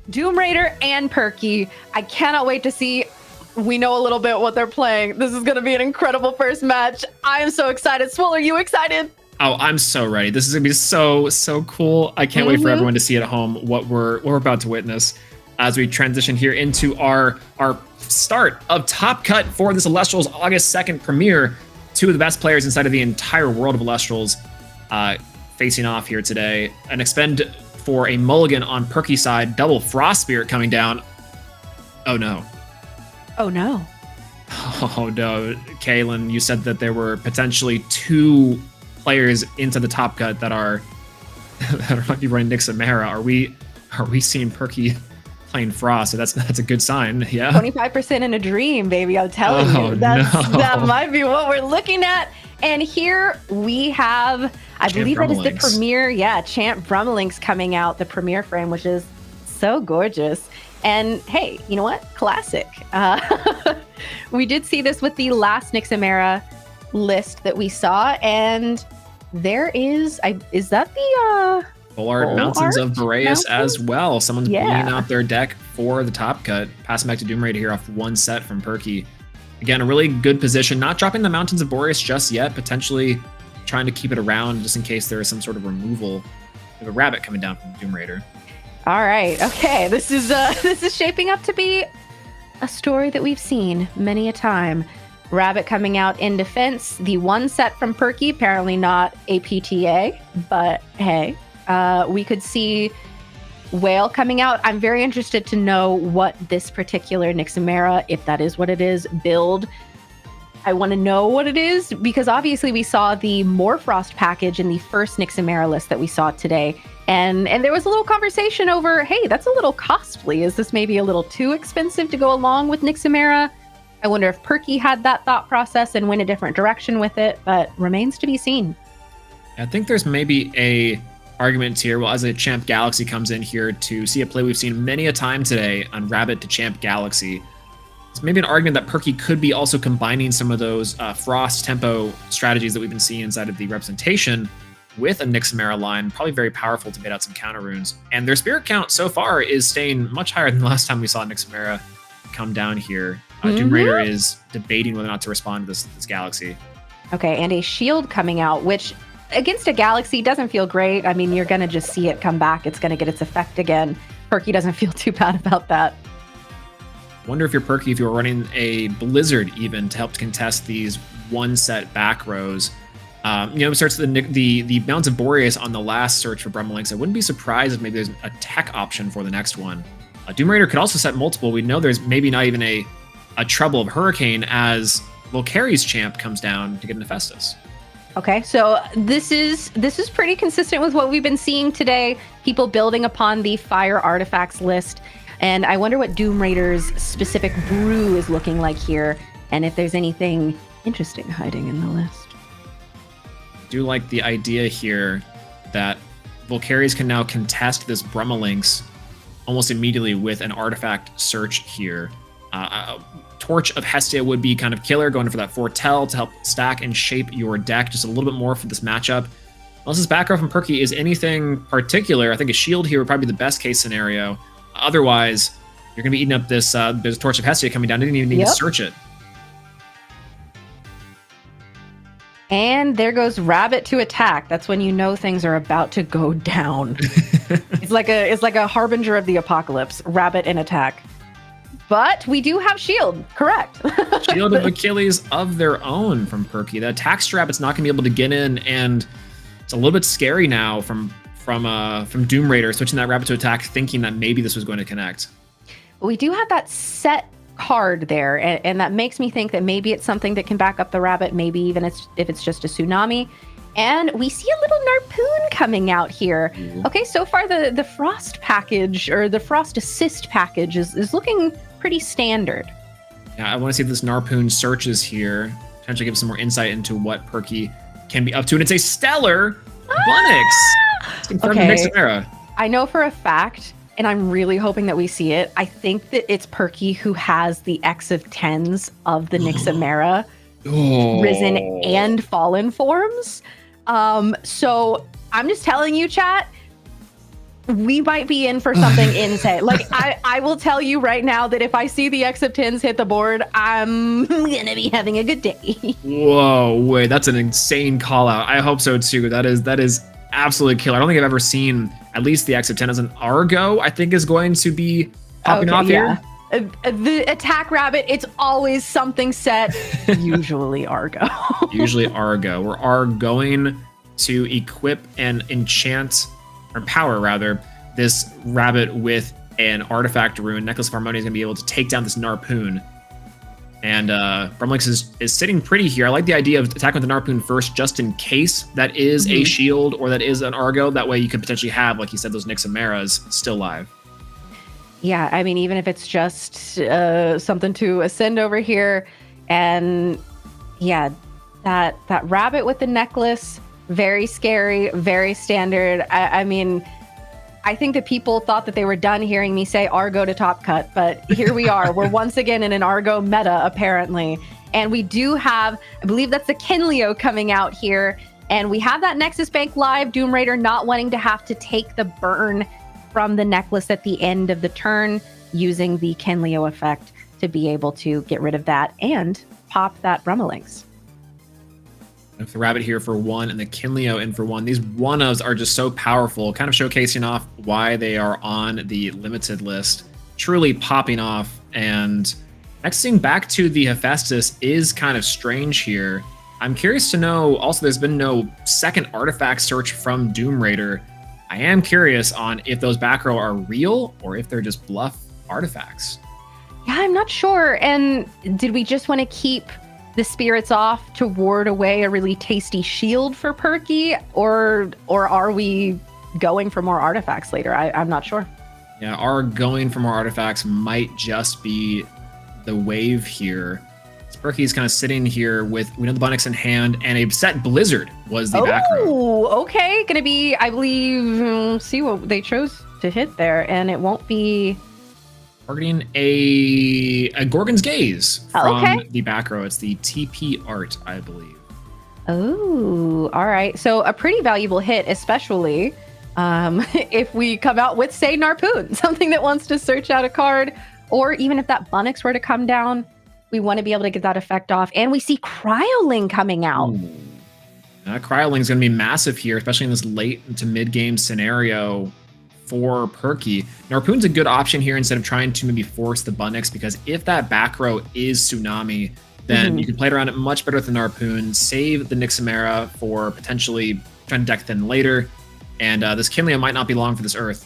Doomrairder and Perky. I cannot wait to see. We know a little bit what they're playing. This is going to be an incredible first match. I am so excited. Swole, are you excited? Oh, I'm so ready. This is gonna be so cool. I can't wait for everyone to see at home what we're about to witness as we transition here into our start of Top Cut for this Elestrals August 2nd premiere. Two of the best players inside of the entire world of Elestrals facing off here today. An expend for a mulligan on Perky side, double Frost Spirit coming down. Oh no. Oh no. Oh no. Kaylin, you said that there were potentially two players into the Top Cut that are might be running Nixamera. Are we seeing Perky playing Frost? So that's a good sign. Yeah. 25% in a dream, baby. I'm telling you. That might be what we're looking at. And here we have, I believe that is the premiere, Champ Brummelinks coming out, the premiere frame, which is so gorgeous. And hey, you know what? Classic. We did see this with the last Nixamera list that we saw, and there is that the Bullard Mountains of Boreas as well. Someone's bleeding out their deck for the Top Cut. Passing back to Doomrairder here off one set from Perky. Again, a really good position, not dropping the Mountains of Boreas just yet, potentially trying to keep it around just in case there is some sort of removal of a rabbit coming down from Doomrairder. All right, okay, this is shaping up to be a story that we've seen many a time. Rabbit coming out in defense. The one set from Perky, apparently not a PTA, but hey, we could see Whale coming out. I'm very interested to know what this particular Nixamera, if that is what it is, build. I want to know what it is because obviously we saw the Morfrost package in the first Nixamera list that we saw today. And there was a little conversation over, hey, that's a little costly. Is this maybe a little too expensive to go along with Nixamera? I wonder if Perky had that thought process and went a different direction with it, but remains to be seen. I think there's maybe a argument here, well, as a Champ Galaxy comes in here to see a play we've seen many a time today on Rabbit to Champ Galaxy. It's maybe an argument that Perky could be also combining some of those Frost tempo strategies that we've been seeing inside of the representation with a Nixamera line, probably very powerful to bait out some counter runes. And their spirit count so far is staying much higher than the last time we saw Nixamera come down here. Doomrairder is debating whether or not to respond to this Galaxy. Okay, and a shield coming out, which against a Galaxy doesn't feel great. I mean, you're going to just see it come back. It's going to get its effect again. Perky doesn't feel too bad about that. Wonder if you're Perky, if you were running a Blizzard even to help contest these one set back rows. Starts the Mountains of Boreas on the last search for Brummelinks. I wouldn't be surprised if maybe there's a tech option for the next one. Doomrairder could also set multiple. We know there's maybe not even a Trouble of Hurricane as Volcari's champ comes down to get an Hephaestus. Okay, so this is pretty consistent with what we've been seeing today. People building upon the fire artifacts list. And I wonder what Doomraider's specific brew is looking like here, and if there's anything interesting hiding in the list. I do like the idea here that Volcari's can now contest this Brummelinks almost immediately with an artifact search here. Torch of Hestia would be kind of killer, going for that Foretell to help stack and shape your deck just a little bit more for this matchup. Unless this back row from Perky is anything particular, I think a shield here would probably be the best case scenario. Otherwise, you're going to be eating up this Torch of Hestia coming down. Didn't even need to search it. And there goes Rabbit to attack. That's when you know things are about to go down. It's like a harbinger of the apocalypse. Rabbit in attack. But we do have shield, correct? Shield of Achilles of their own from Perky. The attack strap, it's not going to be able to get in, and it's a little bit scary now from Doomrairder switching that Rabbit to attack, thinking that maybe this was going to connect. We do have that set card there, and that makes me think that maybe it's something that can back up the Rabbit, maybe even if it's just a Tsunami. And we see a little Narpoon coming out here. Okay, so far the Frost package, or the Frost Assist package, is looking pretty standard. Yeah, I want to see if this Narpoon searches here, potentially give some more insight into what Perky can be up to. And it's a Stellar Bunix. It's confirmed in Nixamera. I know for a fact, and I'm really hoping that we see it, I think that it's Perky who has the X of 10s of the Nixamera Risen and Fallen forms. So I'm just telling you, chat, we might be in for something insane. Like, I will tell you right now that if I see the X of 10s hit the board, I'm gonna be having a good day. Whoa, wait, that's an insane call out. I hope so too. That is absolutely killer. I don't think I've ever seen at least the X of 10 as an Argo, I think is going to be popping off here. The attack rabbit, it's always something set, usually Argo. Usually Argo. We are going to equip and enchant, or power rather, this rabbit with an artifact rune. Necklace of Harmonia is going to be able to take down this Narpoon. And Brumlix is sitting pretty here. I like the idea of attacking with the Narpoon first, just in case that is a shield or that is an Argo. That way you could potentially have, like you said, those Nixamaras still live. Yeah, I mean, even if it's just something to ascend over here. And yeah, that rabbit with the necklace, very scary, very standard. I mean, I think that people thought that they were done hearing me say Argo to top cut, but here we are. We're once again in an Argo meta, apparently. And we do have, I believe that's the Kinleo coming out here. And we have that Nexus Bank live, Doomrairder not wanting to have to take the burn from the necklace at the end of the turn, using the Kinleo effect to be able to get rid of that and pop that Brummelings. With the rabbit here for 1 and the Kinleo in for 1. These 1-ofs are just so powerful, kind of showcasing off why they are on the limited list. Truly popping off. And next thing back to the Hephaestus is kind of strange here. I'm curious to know, also there's been no second artifact search from Doomrairder. I am curious on if those back row are real or if they're just bluff artifacts. Yeah, I'm not sure. And did we just want to keep the spirits off to ward away a really tasty shield for Perky, or are we going for more artifacts later? I'm not sure. Yeah, our going for more artifacts might just be the wave here. Perky's kind of sitting here with, we know the Bunix in hand, and a set Blizzard was the back row. Oh, okay. Gonna be, I believe, see what they chose to hit there, and it won't be targeting a Gorgon's Gaze from the back row. It's the TP art, I believe. Oh, all right. So a pretty valuable hit, especially if we come out with, say, Narpoon, something that wants to search out a card, or even if that Bunix were to come down, we want to be able to get that effect off. And we see Cryoling coming out. Cryoling is going to be massive here, especially in this late to mid-game scenario for Perky. Narpoon's a good option here instead of trying to maybe force the Bunix, because if that back row is Tsunami, then you can play it around it much better with the Narpoon, save the Nixamara for potentially trying to deck thin later, and this Kinleo might not be long for this Earth.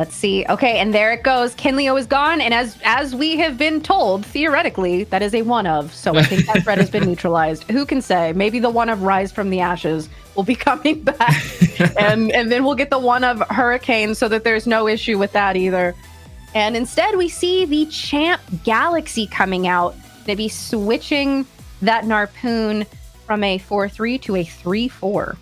Let's see. Okay, and there it goes. Kinleo is gone, and as we have been told, theoretically, that is a 1-of. So I think that threat has been neutralized. Who can say? Maybe the 1-of Rise from the Ashes will be coming back, and then we'll get the 1-of Hurricane, so that there's no issue with that either. And instead, we see the Champ Galaxy coming out. They'll be switching that Narpoon from a 4/3 to a 3/4.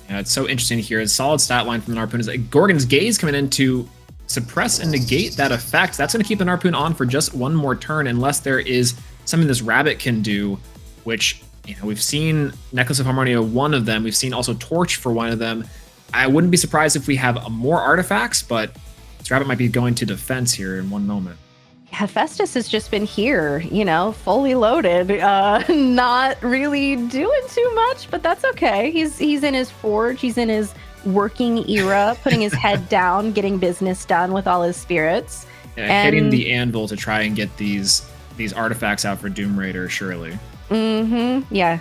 Yeah, it's so interesting here. A solid stat line from the Narpoon is that Gorgon's Gaze coming in to suppress and negate that effect. That's going to keep the Narpoon on for just one more turn, unless there is something this rabbit can do, which, you know, we've seen Necklace of Harmonia, one of them. We've seen also Torch for one of them. I wouldn't be surprised if we have more artifacts, but this rabbit might be going to defense here in one moment. Hephaestus has just been here, you know, fully loaded, not really doing too much, but that's okay. He's in his forge, he's in his working era, putting his head down, getting business done with all his spirits. Yeah, hitting the anvil to try and get these artifacts out for Doomrairder, surely. Yeah,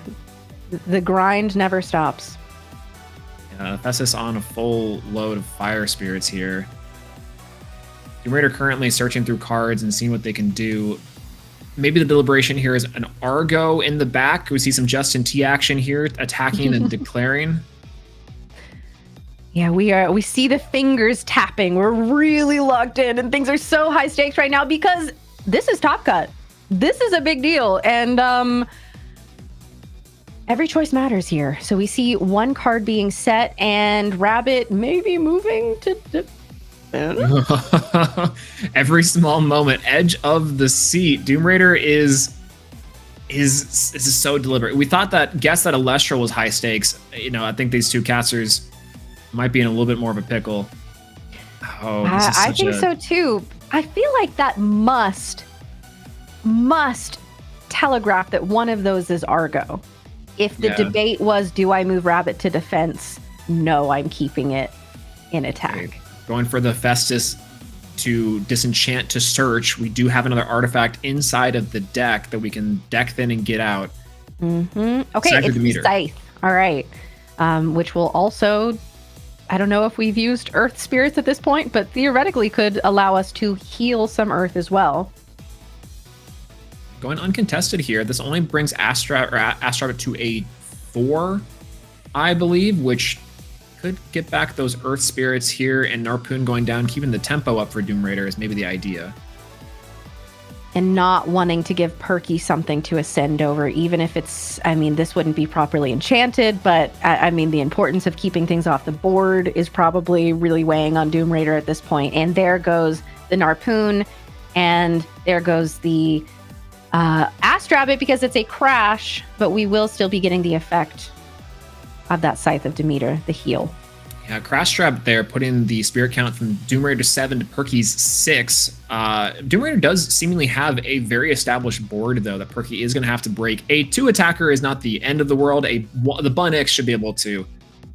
the grind never stops. Hephaestus on a full load of fire spirits here. Doomrairder currently searching through cards and seeing what they can do. Maybe the deliberation here is an Argo in the back. We see some Justin T action here, attacking and declaring. Yeah, we see the fingers tapping. We're really locked in, and things are so high stakes right now because this is Top Cut. This is a big deal, and every choice matters here. So we see one card being set, and Rabbit maybe moving to every small moment, edge of the seat. Doomrairder is so deliberate. We thought that, guessed that Elestral was high stakes. You know, I think these two casters might be in a little bit more of a pickle. Oh, this is I think so too. I feel like that must telegraph that one of those is Argo. If the debate was, do I move Rabbit to defense? No, I'm keeping it in attack. Okay. Going for the Festus to disenchant to search. We do have another artifact inside of the deck that we can deck thin and get out. Okay, it's the Scythe. All right. Which will also, I don't know if we've used Earth Spirits at this point, but theoretically could allow us to heal some Earth as well. Going uncontested here. This only brings Astrabbit to a 4, I believe, which could get back those Earth Spirits here, and Narpoon going down, keeping the tempo up for Doomraider is maybe the idea. And not wanting to give Perky something to ascend over, even if it's, I mean, this wouldn't be properly enchanted, but I mean, the importance of keeping things off the board is probably really weighing on Doomraider at this point. And there goes the Narpoon, and there goes the Astrabbit, because it's a crash, but we will still be getting the effect of that Scythe of Demeter, the heal. Yeah, Crash Trap there, putting the spirit count from Doomraider 7 to Perky's 6. Doomraider does seemingly have a very established board, though, that Perky is going to have to break. A 2 attacker is not the end of the world. The Bunix should be able to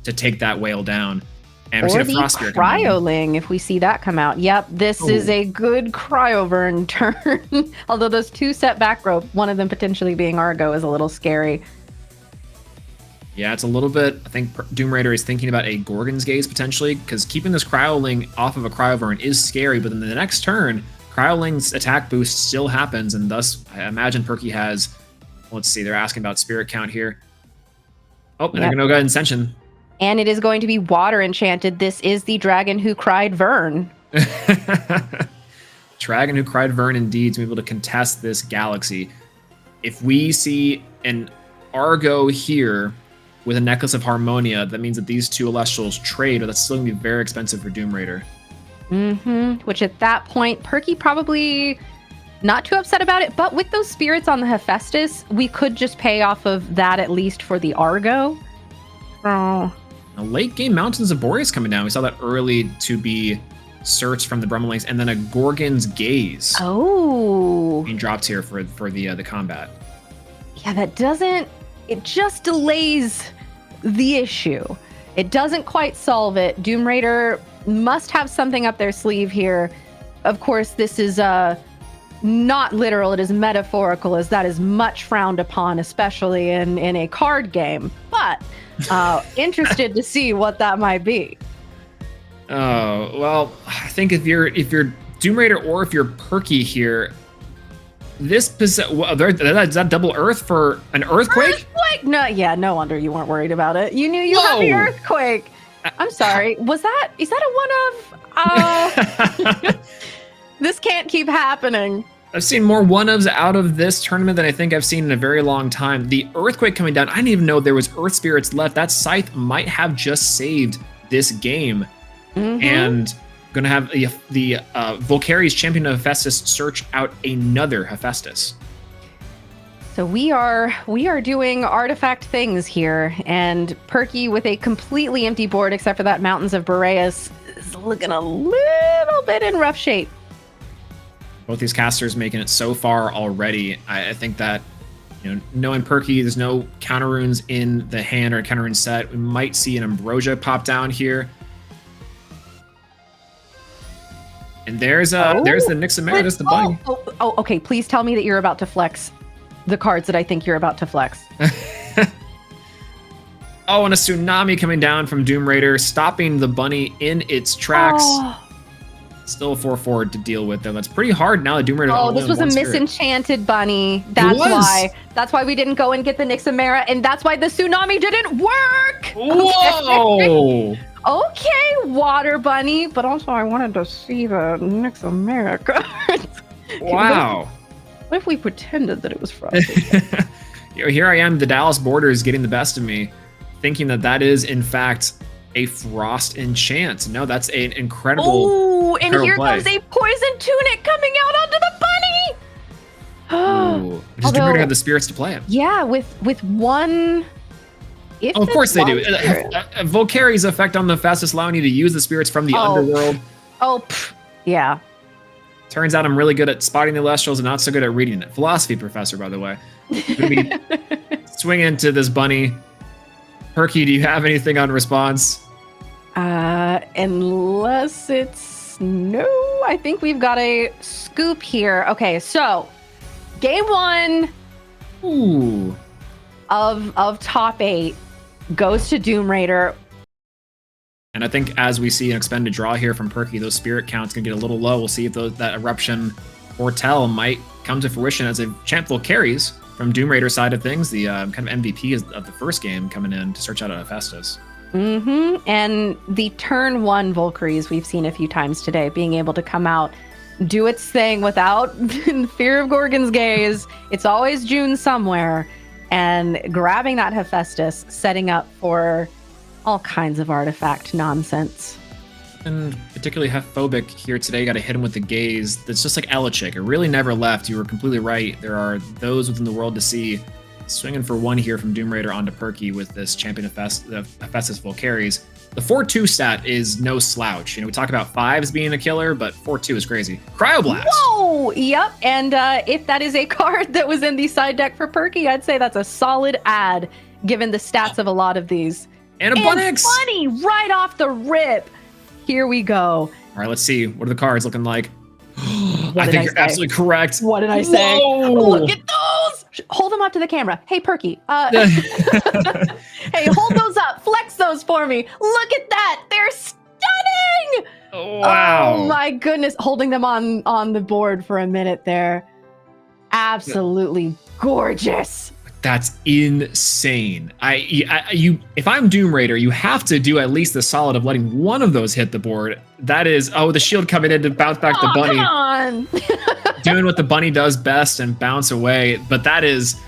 take that whale down. And or the Cryoling, if we see that come out. Yep, this is a good Cryovern turn. Although those 2 set back rope, one of them potentially being Argo, is a little scary. Yeah, it's a little bit, I think Doomraider is thinking about a Gorgon's Gaze potentially, because keeping this Cryoling off of a Cryovern is scary, but then the next turn, Cryoling's attack boost still happens, and thus I imagine Perky has, let's see, they're asking about spirit count here. Oh, and they're going to go ahead and Ascension. And it is going to be water enchanted. This is the Dragon Who Cried Vern. Dragon Who Cried Vern, indeed, to be able to contest this galaxy. If we see an Argo here with a Necklace of Harmonia, that means that these 2 Elestrals trade, but that's still going to be very expensive for Doomraider. Which at that point, Perky probably not too upset about it, but with those spirits on the Hephaestus, we could just pay off of that at least for the Argo. Oh. Now, late game Mountains of Boreas coming down. We saw that early to be searched from the Brummelings, and then a Gorgon's Gaze. Oh. Being dropped here for the combat. Yeah, that doesn't... It just delays the issue. It doesn't quite solve it. Doomraider must have something up their sleeve here. Of course, this is not literal. It is metaphorical, as that is much frowned upon, especially in a card game. But interested to see what that might be. Oh, well, I think if you're Doomraider or if you're Perky here, this is that double Earth for an Earthquake? No, yeah, no wonder you weren't worried about it. You knew you had the Earthquake. I'm sorry. Is that a 1-of? This can't keep happening. I've seen more 1-ofs out of this tournament than I think I've seen in a very long time. The Earthquake coming down, I didn't even know there was Earth Spirits left. That Scythe might have just saved this game. And going to have the Volcari's Champion of Hephaestus search out another Hephaestus. So we are doing artifact things here, and Perky with a completely empty board except for that Mountains of Boreas is looking a little bit in rough shape. Both these casters making it so far already. I think that, knowing Perky, there's no counter runes in the hand or a counter rune set. We might see an Ambrosia pop down here. And there's the Nyxomera, there's the bunny. Oh, okay. Please tell me that you're about to flex the cards that I think you're about to flex. Oh, and a Tsunami coming down from Doomraider, stopping the bunny in its tracks. Still a 4/4 to deal with, though. That's pretty hard now that Doomraider. Oh, this was a misenchanted bunny. That's why we didn't go and get the Nyxomera, and that's why the Tsunami didn't work. Whoa. Okay, Water Bunny, but also I wanted to see the Nyxomera cards. Wow. What if we pretended that it was Frosty? Here I am, the Dallas Border is getting the best of me, thinking that is, in fact, a Frost Enchant. No, that's an incredible. Oh, and here comes a Poison Tunic coming out onto the bunny. Ooh. Just Doomraider had the spirits to play it. Yeah, with one If of course they do. spirit- Volcari's effect on the fastest allowing you to use the spirits from the underworld. Yeah. Turns out I'm really good at spotting the Elestrals and not so good at reading it. Philosophy professor, by the way. Gonna be swinging into this bunny. Perky, do you have anything on response? Unless it's no, I think we've got a scoop here. Okay, so game 1 Ooh. of top 8 goes to Doomraider. And I think as we see an expended draw here from Perky, those spirit counts can get a little low. We'll see if that Eruption Foretell might come to fruition as a champ carries from Doomraider side of things. The kind of MVP of the first game coming in to search out a Hephaestus. And the turn 1 Valkyries we've seen a few times today, being able to come out, do its thing without fear of Gorgon's gaze. It's always June somewhere. And grabbing that Hephaestus, setting up for all kinds of artifact nonsense. And particularly Heph-phobic here today, got to hit him with the gaze. That's just like Elachik. It really never left. You were completely right. There are those within the world to see. Swinging for 1 here from Doomraider onto Perky with this champion Hephaestus Volcaries. The 4-2 stat is no slouch. You know, we talk about 5s being a killer, but 4-2 is crazy. Cryoblast! Whoa! Yep, and if that is a card that was in the side deck for Perky, I'd say that's a solid add, given the stats of a lot of these. And a Bunix! Bunny right off the rip! Here we go. All right, let's see. What are the cards looking like? I think you're absolutely correct. What did I say? Whoa! Look at those! Hold them up to the camera. Hey, Perky. Hey, hold those up. Flex those for me. Look at that. They're stunning! Wow. Oh, my goodness. Holding them on the board for a minute there. Absolutely gorgeous. That's insane. If I'm Doomraider, you have to do at least the solid of letting one of those hit the board. That is, the shield coming in to bounce back the bunny. Come on. Doing what the bunny does best and bounce away. But that is,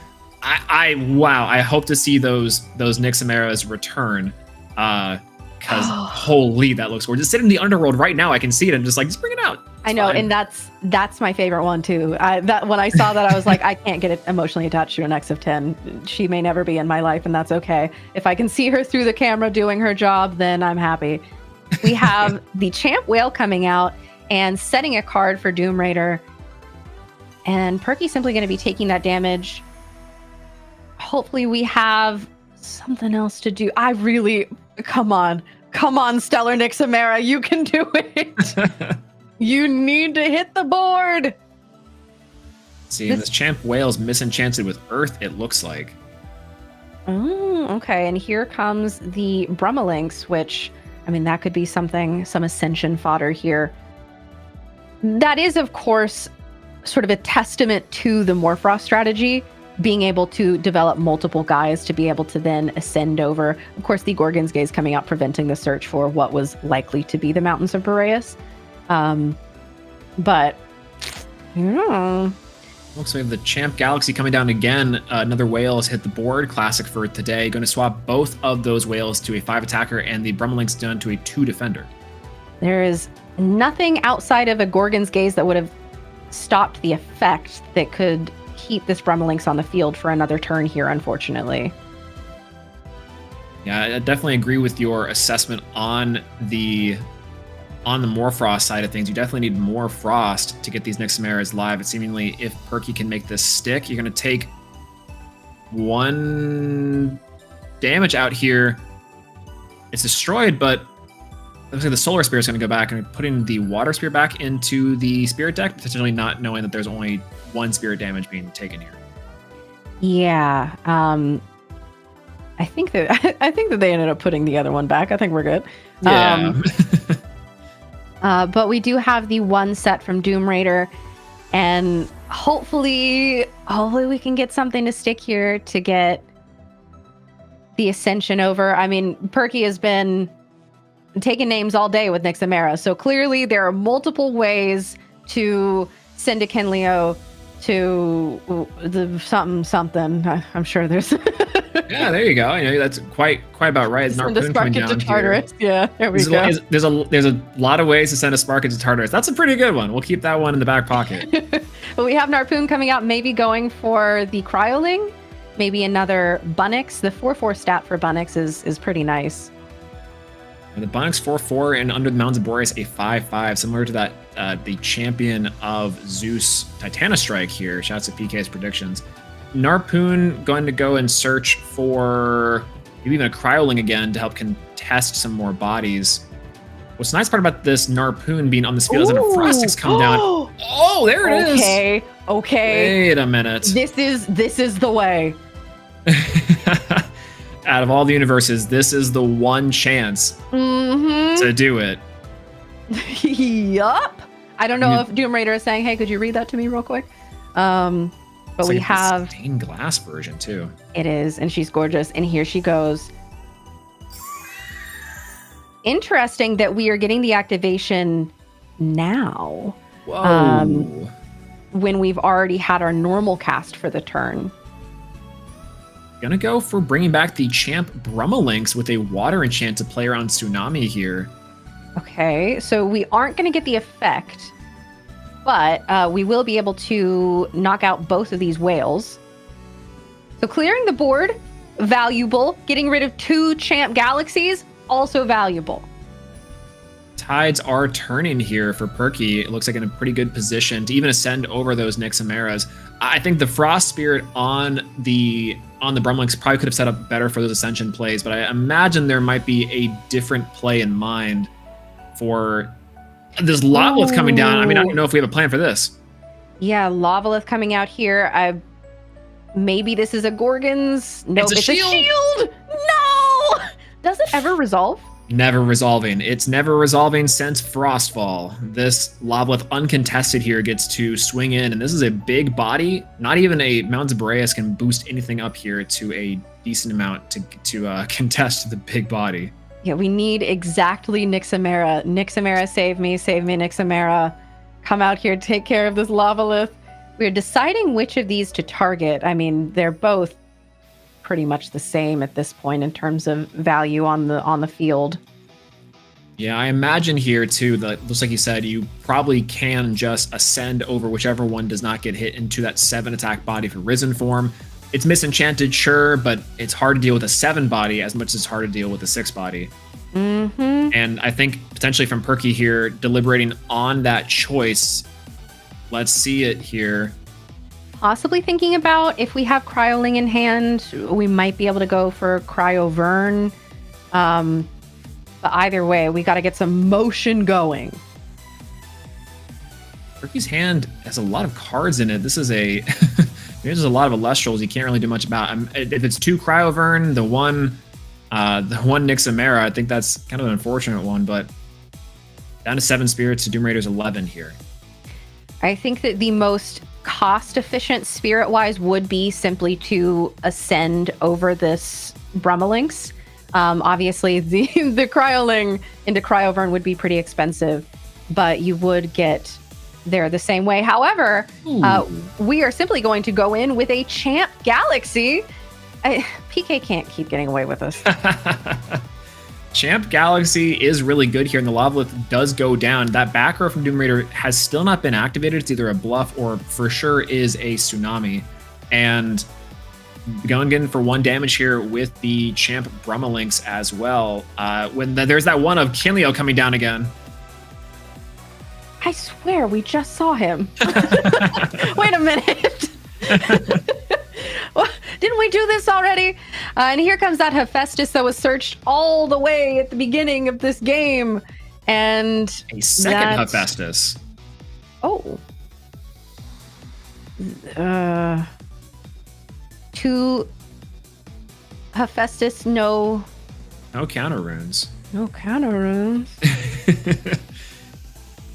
wow. I hope to see those Nyxameras return. Because holy, that looks gorgeous. Just sitting in the underworld right now, I can see it and just bring it out. I know, and that's my favorite one too. When I saw that, I was like, I can't get emotionally attached to an X of 10. She may never be in my life, and that's okay. If I can see her through the camera doing her job, then I'm happy. We have the Champ Whale coming out and setting a card for Doomraider, and Perky's simply going to be taking that damage. Hopefully, we have something else to do. Come on, Stellar Nyxamera, you can do it. You need to hit the board. See, this Champ Whale's misenchanted with Earth, it looks like. Oh, okay. And here comes the Brummelinx, which, that could be some Ascension fodder here. That is, of course, sort of a testament to the Morfrost strategy, being able to develop multiple guys to be able to then ascend over. Of course, the Gorgon's Gaze coming out, preventing the search for what was likely to be the Mountains of Boreas. But yeah. Looks like we have the Champ Galaxy coming down again. Another whale has hit the board. Classic for today. Going to swap both of those whales to a 5 attacker and the Brummelinx done to a 2 defender. There is nothing outside of a Gorgon's Gaze that would have stopped the effect that could keep this Brummelinx on the field for another turn here, unfortunately. Yeah, I definitely agree with your assessment on the Morfrost side of things. You definitely need more Frost to get these Nyxameras live. It's seemingly, if Perky can make this stick, you're going to take 1 damage out here. It's destroyed, but looks like the Solar Spear is going to go back and putting the Water Spear back into the Spirit deck, potentially not knowing that there's only 1 Spirit damage being taken here. Yeah, I think that they ended up putting the other one back. I think we're good. Yeah. But we do have the 1 set from Doomraider, and hopefully we can get something to stick here to get the Ascension over. Perky has been taking names all day with Nyxamera, so clearly there are multiple ways to send a Kenleo to the something. I'm sure there's. Yeah, there you go. That's quite about right. Send a Spark into Tartarus. Yeah, there we go. There's a lot of ways to send a Spark into Tartarus. That's a pretty good one. We'll keep that one in the back pocket. But we have Narpoon coming out, maybe going for the Cryoling. Maybe another Bunnix. The 4/4 stat for Bunnix is pretty nice. And the Bunnix 4/4 and Under the Mountains of Boreas a 5/5, similar to that the champion of Zeus Titanostrike here. Shouts to PK's predictions. Narpoon going to go and search for maybe even a Cryoling again to help contest some more bodies. What's the nice part about this Narpoon being on this field is that a Frostix come down. Oh, there it is. Okay. Wait a minute. This is the way. Out of all the universes, this is the one chance to do it. Yup. I don't know if Doomrairder is saying, hey, could you read that to me real quick? But it's we like have... stained glass version, too. It is, and she's gorgeous. And here she goes. Interesting that we are getting the activation now. Whoa. When we've already had our normal cast for the turn. Gonna go for bringing back the champ Brummelinx with a water enchant to play around Tsunami here. Okay, so we aren't going to get the effect, but we will be able to knock out both of these whales. So clearing the board, valuable. Getting rid of 2 champ galaxies, also valuable. Tides are turning here for Perky. It looks like in a pretty good position to even ascend over those Nixameras. I think the Frost Spirit on the Brummelinx probably could have set up better for those Ascension plays, but I imagine there might be a different play in mind for this Lavalith coming down. I mean, I don't know if we have a plan for this. Yeah, Lavalith coming out here. Maybe this is a Gorgon's. No, it's a shield. No! Does it ever resolve? Never resolving. It's never resolving since Frostfall. This Lavalith uncontested here gets to swing in, and this is a big body. Not even a Mountains of Boreas can boost anything up here to a decent amount to contest the big body. Yeah, we need exactly Nixamera. Nixamera, save me, Nixamera. Come out here, take care of this Lavalith. We're deciding which of these to target. I mean, they're both pretty much the same at this point in terms of value on the field. Yeah, I imagine here too that looks like you said you probably can just ascend over whichever one does not get hit into that 7 attack body for Risen form. It's misenchanted, sure, but it's hard to deal with a 7 body as much as it's hard to deal with a 6 body. Mm-hmm. And I think potentially from Perky here, deliberating on that choice. Let's see it here. Possibly thinking about if we have Cryoling in hand, we might be able to go for Cryovern. But either way, we got to get some motion going. Perky's hand has a lot of cards in it. This is there's a lot of Elestrals you can't really do much about. If it's 2 Cryovern, the one Nixamera, I think that's kind of an unfortunate one, but down to 7 spirits to Doomraider's 11 here. I think that the most cost-efficient spirit-wise would be simply to ascend over this Brummelinx. Obviously, the Cryoling into Cryovern would be pretty expensive, but you would get there the same way. However, we are simply going to go in with a Champ Galaxy. PK can't keep getting away with us. Champ Galaxy is really good here, and the Lavalith does go down. That back row from Doomraider has still not been activated. It's either a bluff or for sure is a Tsunami. And going in for 1 damage here with the Champ Brummelinx as well. There's that one of Kinleo coming down again. I swear we just saw him. Wait a minute. Didn't we do this already? And here comes that Hephaestus that was searched all the way at the beginning of this game. And a second Hephaestus. Oh. 2 Hephaestus, no counter runes. No counter runes.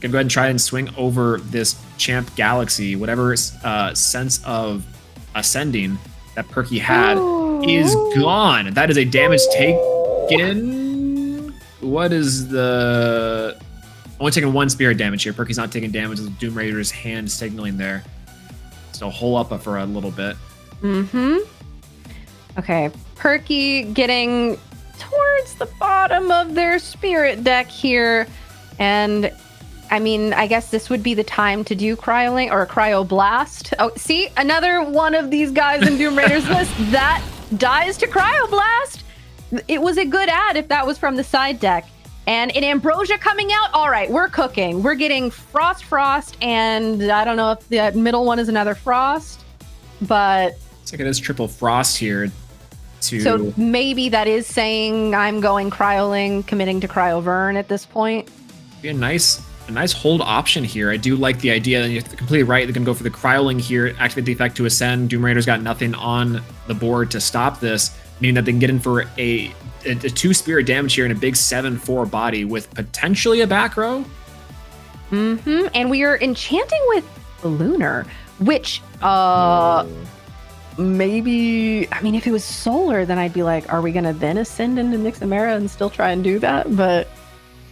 Gonna go ahead and try and swing over this Champ Galaxy. Whatever sense of ascending that Perky had is gone. That is a damage taken. What is the... Only taking 1 spirit damage here. Perky's not taking damage with Doomraider's hand signaling there. So hole up for a little bit. Mm-hmm. Okay, Perky getting towards the bottom of their spirit deck here. And I mean, I guess this would be the time to do Cryoling or Cryoblast. Oh, see, another one of these guys in Doomraider's list that dies to Cryoblast. It was a good ad if that was from the side deck. And an Ambrosia coming out. All right, we're cooking. We're getting Frost, and I don't know if the middle one is another Frost, but it's like it is triple Frost here. So maybe that is saying I'm going Cryoling, committing to Cryovern at this point. Be a nice hold option here. I do like the idea, and you're completely right. They're going to go for the Cryoling here, activate the effect to ascend. Doomraider's got nothing on the board to stop this, meaning that they can get in for a 2 spirit damage here and a big 7/4 body with potentially a back row. And we are enchanting with Lunar, which maybe, I mean, if it was solar, then I'd be like, are we going to then ascend into Nixamera and still try and do that? But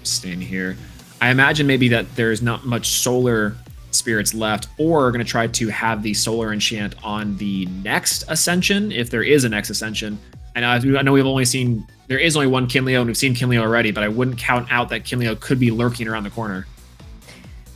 staying here, I imagine maybe that there's not much solar spirits left, or we're going to try to have the solar enchant on the next ascension, if there is a next ascension. And I know we've only seen, there is only one Kinleo, and we've seen Kinleo already, but I wouldn't count out that Kinleo could be lurking around the corner.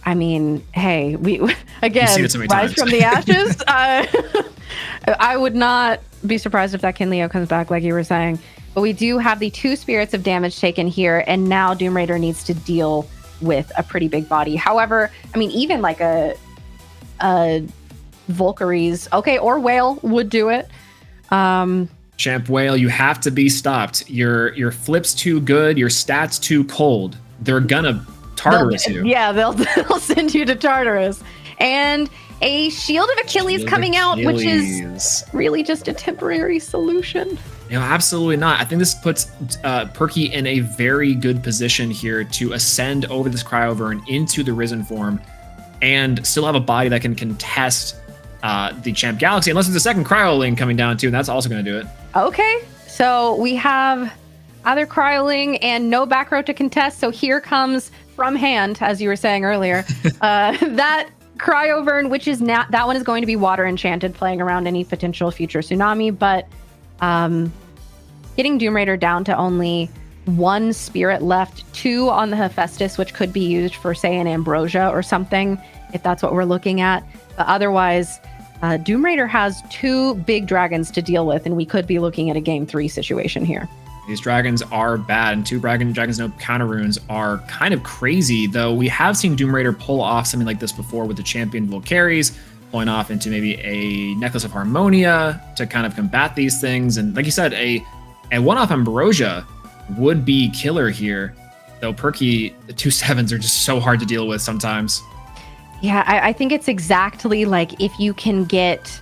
I mean, hey, we again, so rise from the ashes. I would not be surprised if that Kinleo comes back, like you were saying. But we do have the 2 spirits of damage taken here, and now Doomraider needs to deal with a pretty big body. However, I mean, even like a Valkyries, okay, or Whale would do it. Champ Whale, you have to be stopped. Your flip's too good, your stats too cold. They're gonna Tartarus you. Yeah, they'll send you to Tartarus. And a Shield of Achilles coming out, which is really just a temporary solution. No, absolutely not. I think this puts Perky in a very good position here to ascend over this Cryovern into the Risen form and still have a body that can contest the Champ Galaxy, unless there's a second Cryoling coming down too, and that's also going to do it. Okay, so we have either Cryoling and no back row to contest, so here comes from hand, as you were saying earlier, that Cryovern, which is now, that one is going to be water enchanted, playing around any potential future tsunami, but getting Doomraider down to only 1 spirit left, 2 on the Hephaestus, which could be used for, say, an Ambrosia or something, if that's what we're looking at. But otherwise, Doomraider has 2 big dragons to deal with, and we could be looking at a game 3 situation here. These dragons are bad, and 2 dragons no counter runes are kind of crazy, though we have seen Doomraider pull off something like this before with the champion Volcaries, pulling off into maybe a Necklace of Harmonia to kind of combat these things. And like you said, a one-off Ambrosia would be killer here, though Perky, the 2 7s are just so hard to deal with sometimes. Yeah, I think it's exactly like if you can get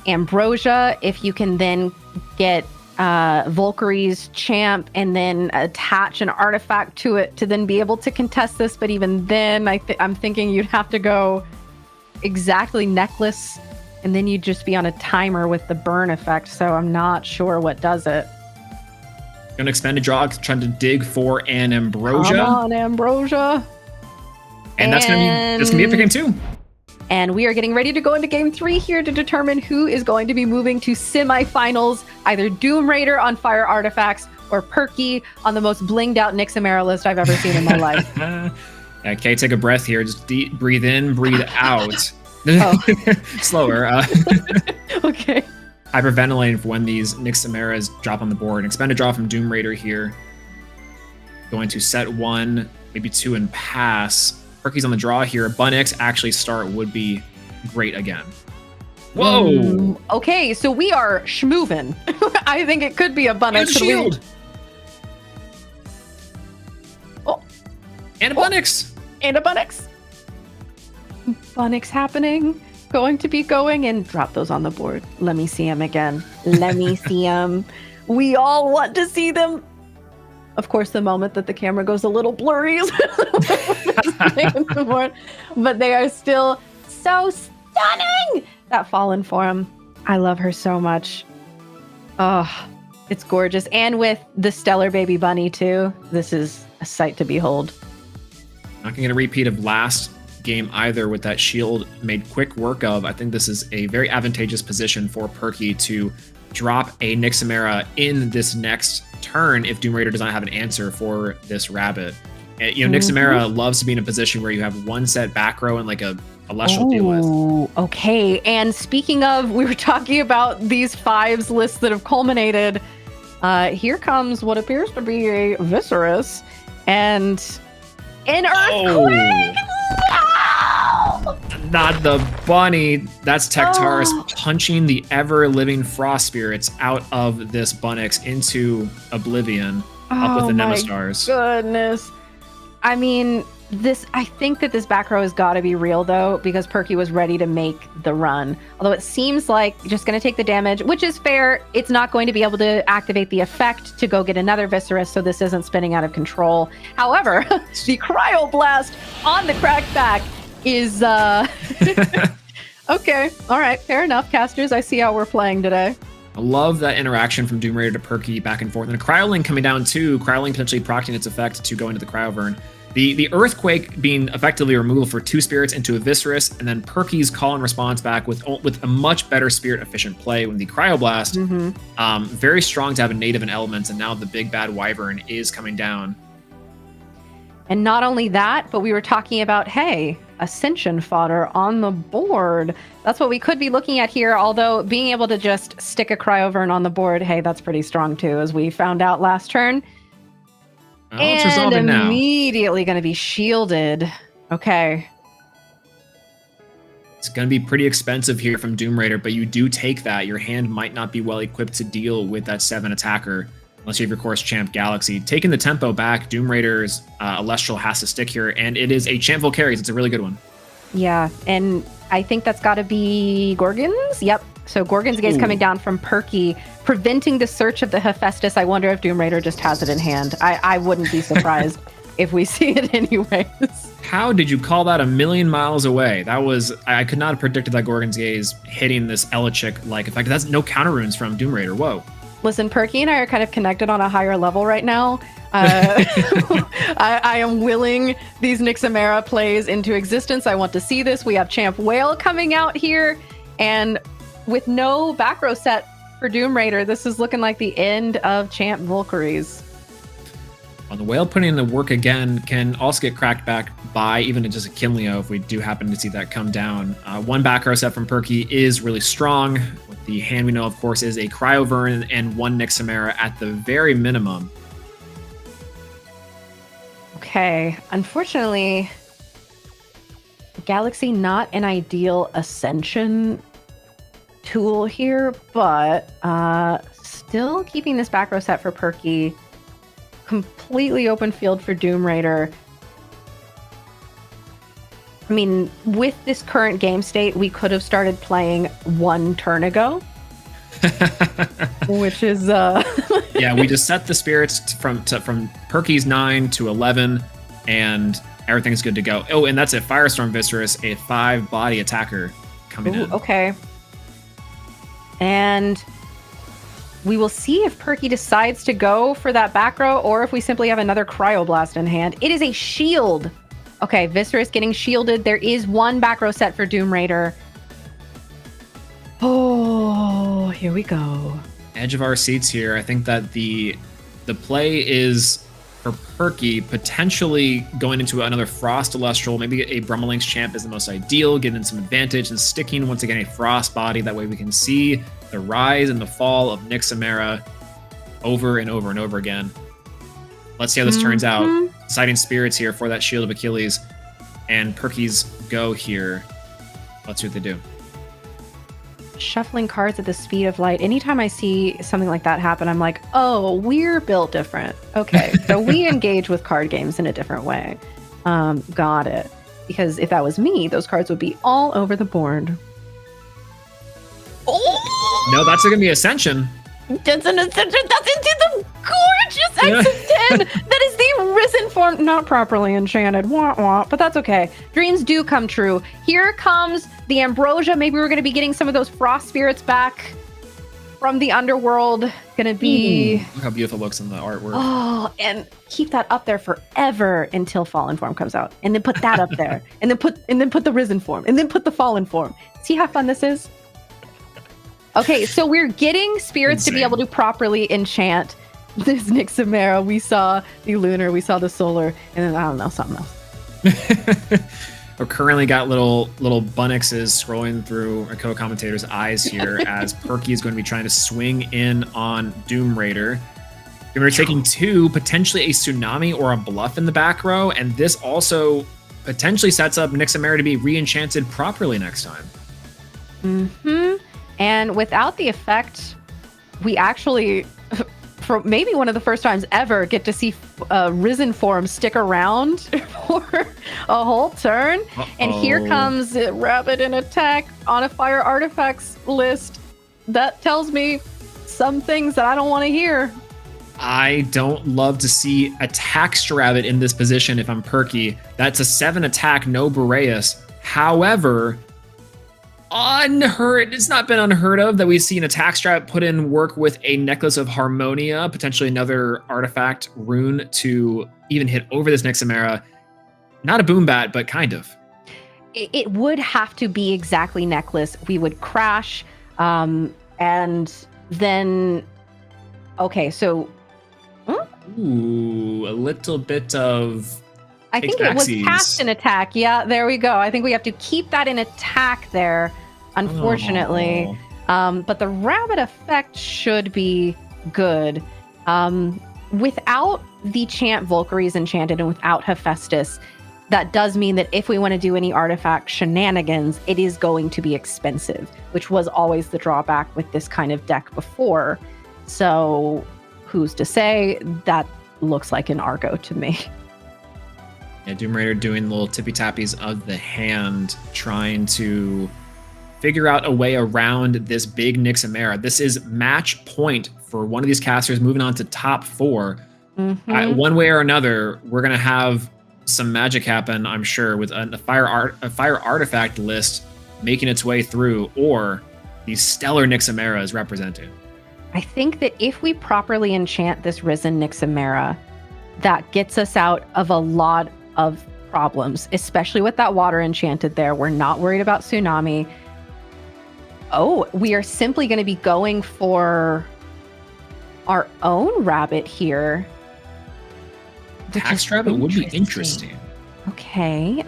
Ambrosia, if you can then get Valkyrie's Champ and then attach an artifact to it to then be able to contest this. But even then, I'm thinking you'd have to go exactly Necklace, and then you'd just be on a timer with the burn effect. So I'm not sure what does it. Gonna expend a draw, trying to dig for an Ambrosia. Come on, Ambrosia. And that's gonna be it for game 2. And we are getting ready to go into game 3 here to determine who is going to be moving to semifinals, either Doomraider on Fire Artifacts or Perky on the most blinged out Nixamera list I've ever seen in my life. Okay, take a breath here. Just breathe in, breathe out. Slower. Okay. Hyperventilating for when these Nixameras drop on the board. Expend a draw from Doomraider here. Going to set 1, maybe 2, and pass. Perky's on the draw here. Bunix actually start would be great again. Whoa! Okay, so we are schmoovin'. I think it could be a Bunix. Shield! Oh. And a Bunix! And a Bunix. Bunix happening. Going to be going, and drop those on the board. Let me see them again. Let me see them. We all want to see them. Of course, the moment that the camera goes a little blurry is but they are still so stunning. That Fallen form, I love her so much. Oh, it's gorgeous. And with the Stellar Baby Bunny too, this is a sight to behold. Not gonna get a repeat of last game either with that shield made quick work of. I think this is a very advantageous position for Perky to drop a Nixamera in this next turn if Doomraider does not have an answer for this rabbit. Nyxamera loves to be in a position where you have one set back row and like a Celestial to deal with. Okay. And speaking of, we were talking about these 5s lists that have culminated. Here comes what appears to be a Viscerus and an Earthquake. No! Not the bunny. That's Tectaris punching the ever-living Frost Spirits out of this Bunnix into oblivion up with the Nemestars. Goodness. I mean, I think that this back row has got to be real, though, because Perky was ready to make the run. Although it seems like just going to take the damage, which is fair. It's not going to be able to activate the effect to go get another Viscerus, so this isn't spinning out of control. However, the Cryo Blast on the Crackback is... Okay, all right, fair enough, casters. I see how we're playing today. I love that interaction from Doomraider to Perky back and forth. And a Cryolink coming down, too. Cryolink potentially proccing its effect to go into the Cryovern. The Earthquake being effectively removed for 2 spirits into a Viscerus, and then Perky's call and response back with a much better spirit-efficient play with the Cryoblast. Very strong to have a native and elements, and now the big bad Wyvern is coming down. And not only that, but we were talking about, hey, Ascension fodder on the board. That's what we could be looking at here, although being able to just stick a Cryovern on the board, hey, that's pretty strong too, as we found out last turn. And immediately going to be shielded. Okay. It's going to be pretty expensive here from Doomraider, but you do take that. Your hand might not be well equipped to deal with that 7 attacker, unless you have your course Champ Galaxy. Taking the tempo back, Doomraider's Elestral has to stick here, and it is a Champful Carries. It's a really good one. Yeah, and I think that's got to be Gorgons. Yep. So Gorgon's Gaze coming down from Perky, preventing the search of the Hephaestus. I wonder if Doomraider just has it in hand. I wouldn't be surprised if we see it anyways. How did you call that a million miles away? I could not have predicted that Gorgon's Gaze hitting this Elichick-like effect. That's no counter runes from Doomraider. Whoa. Listen, Perky and I are kind of connected on a higher level right now. I am willing these Nyxamera plays into existence. I want to see this. We have Champ Whale coming out here, and with no back row set for Doomraider, this is looking like the end of Champ Valkyries. Well, the Whale putting in the work again can also get cracked back by even just a Kinleo if we do happen to see that come down. One back row set from Perky is really strong. The hand we know, of course, is a Cryovern and 1 Nyxamera at the very minimum. Okay, unfortunately, Galaxy not an ideal Ascension tool here, but still keeping this back row set for Perky. Completely open field for Doomraider. I mean, with this current game state, we could have started playing 1 turn ago. Which is... Yeah, we just set the spirits from Perky's 9 to 11, and everything's good to go. Oh, and that's a Firestorm Viscerus, a 5-body attacker coming in. Okay. And we will see if Perky decides to go for that back row, or if we simply have another Cryoblast in hand. It is a shield. Okay, Viscerus getting shielded. There is 1 back row set for Doomraider. Oh, here we go. Edge of our seats here. I think that the play is for Perky potentially going into another Frost Celestial. Maybe a Brummelinx Champ is the most ideal, getting some advantage and sticking once again a Frost body. That way we can see the rise and the fall of Nyxamera over and over and over again. Let's see how this turns out. Deciding spirits here for that Shield of Achilles, and Perky's go here. Let's see what they do. Shuffling cards at the speed of light. Anytime I see something like that happen, I'm like, oh, we're built different. Okay, so we engage with card games in a different way. Got it. Because if that was me, those cards would be all over the board. Oh! No, that's going to be Ascension. That's an Ascension. That's into the gorgeous X of 10. That is the Risen form, not properly enchanted. Wah, wah, but that's okay. Dreams do come true. Here comes the Ambrosia. Maybe we're going to be getting some of those Frost Spirits back from the Underworld. Going to be... Look how beautiful it looks in the artwork. Oh, and keep that up there forever until Fallen Form comes out. And then put that up there. And then put the Risen form. And then put the Fallen form. See how fun this is? Okay, so we're getting spirits to be able to properly enchant. this Nixamera, we saw the lunar, we saw the solar, and then I don't know, something else. We're currently got little Bunnixes scrolling through our co-commentator's eyes here as Perky is going to be trying to swing in on Doomraider. Doomraider taking 2, potentially a Tsunami or a Bluff in the back row, and this also potentially sets up Nixamera to be re-enchanted properly next time. And without the effect, we actually, for maybe one of the first times ever, get to see Risen form stick around for a whole turn. And here comes Rabbit in attack on a Fire Artifacts list. That tells me some things that I don't want to hear. I don't love to see Attack Rabbit in this position if I'm Perky. That's a 7 attack, no Boreas. However, it's not been unheard of that we've seen Attack Strap put in work with a Necklace of Harmonia, potentially another artifact rune to even hit over this Nixamera. Not a boom bat, but kind of. It would have to be exactly Necklace. We would crash, and then... Okay, so... Ooh, a little bit of... I think it was cast an attack. Yeah, there we go. I think we have to keep that in attack there, unfortunately. But the rabbit effect should be good. Without the chant Valkyrie's Enchanted and without Hephaestus, that does mean that if we want to do any artifact shenanigans, it is going to be expensive, which was always the drawback with this kind of deck before. So who's to say? That looks like an Argo to me. Yeah, Doomraider doing little tippy-tappies of the hand, trying to figure out a way around this big Nixamera. This is match point for one of these casters moving on to top 4. One way or another, we're going to have some magic happen, I'm sure, with a fire artifact list making its way through, or these stellar Nixameras represented. I think that if we properly enchant this Risen Nixamera, that gets us out of a lot of problems, especially with that water enchanted there. We're not worried about Tsunami. Oh, we are simply going to be going for our own rabbit here. Tax rabbit would be interesting. Okay.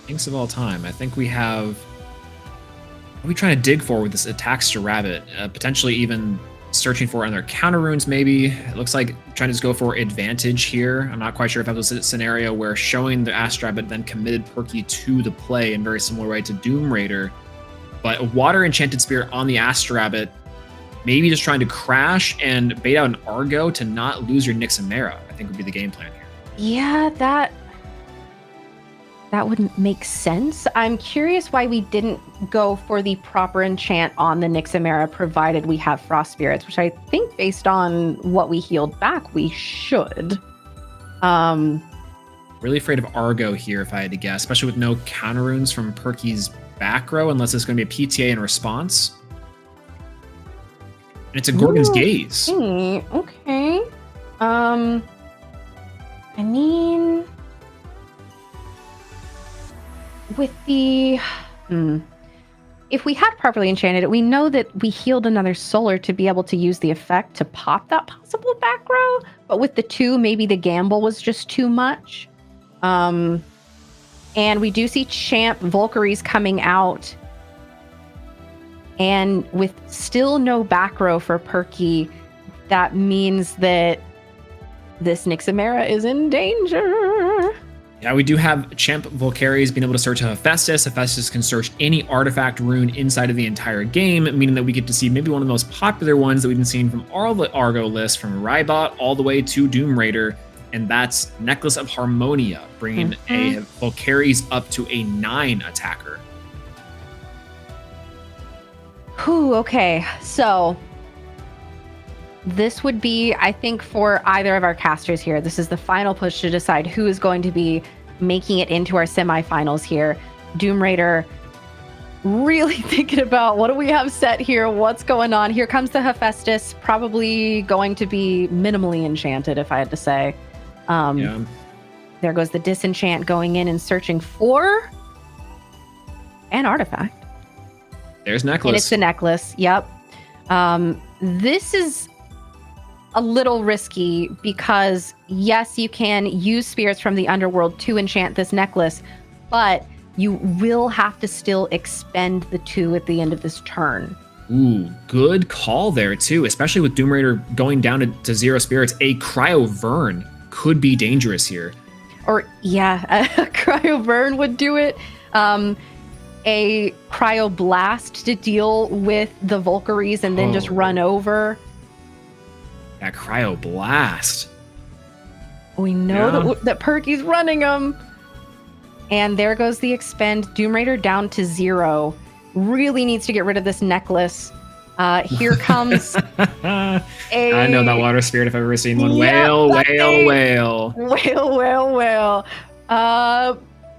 Thanks of all time. I think we have... What are we trying to dig for with this Attackster Rabbit? Potentially even searching for other counter runes, maybe. It looks like trying to just go for advantage here. I'm not quite sure if that was a scenario where showing the Astro Rabbit then committed Perky to the play in very similar way to Doomraider. But a Water Enchanted Spirit on the Astro Rabbit, maybe just trying to crash and bait out an Argo to not lose your Nixamera, I think would be the game plan here. Yeah, that wouldn't make sense. I'm curious why we didn't go for the proper enchant on the Nixamera, provided we have Frost Spirits, which I think based on what we healed back, we should. Really afraid of Argo here, if I had to guess, especially with no counter runes from Perky's back row, unless it's going to be a PTA in response. And it's a Gorgon's Gaze. Okay. I mean... With the... If we had properly enchanted it, we know that we healed another solar to be able to use the effect to pop that possible back row. But with the 2, maybe the gamble was just too much. And we do see Champ Valkyries coming out. And with still no back row for Perky, that means that this Nixamera is in danger. Yeah, we do have Champ Valkyries being able to search Hephaestus. Hephaestus can search any artifact rune inside of the entire game, meaning that we get to see maybe one of the most popular ones that we've been seeing from all the Argo lists, from Rybot all the way to Doomraider, and that's Necklace of Harmonia, bringing a Valkyries up to a 9 attacker. Okay, so this would be, I think, for either of our casters here, this is the final push to decide who is going to be making it into our semifinals here. Doomraider really thinking about what do we have set here, what's going on. Here comes the Hephaestus, probably going to be minimally enchanted, if I had to say. There goes the disenchant going in and searching for an artifact. There's Necklace. And it's a necklace, yep. This is a little risky because, yes, you can use spirits from the underworld to enchant this necklace, but you will have to still expend the 2 at the end of this turn. Ooh, good call there, too, especially with Doomraider going down to 0 spirits. A Cryo Vern could be dangerous here. Or, yeah, a Cryo Burn would do it. A Cryo Blast to deal with the Valkyries and then just run over. That Cryo Blast. We know that Perky's running them. And there goes the expend. Doomraider down to 0. Really needs to get rid of this necklace. Here comes I know that water spirit if I've ever seen one. Whale.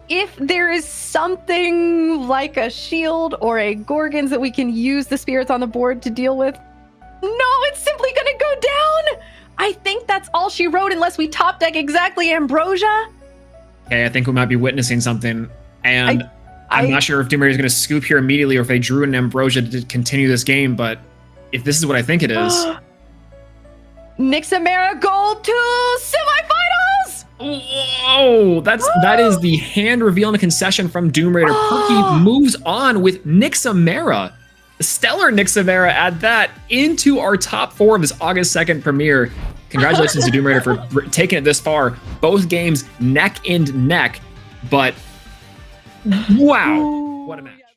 If there is something like a shield or a Gorgons that we can use the spirits on the board to deal with, no, it's simply going to go down. I think that's all she wrote unless we top deck exactly Ambrosia. Okay, I think we might be witnessing something. And I'm not sure if Doomraider is going to scoop here immediately or if they drew an Ambrosia to continue this game, but if this is what I think it is... Nixamera Gold to semifinals! Whoa! That is the hand reveal and a concession from Doomraider. Perky moves on with Nixamera. Stellar Nixamera add that into our top 4 of this August 2nd premiere. Congratulations to Doomraider for taking it this far. Both games neck and neck, but wow, what a match.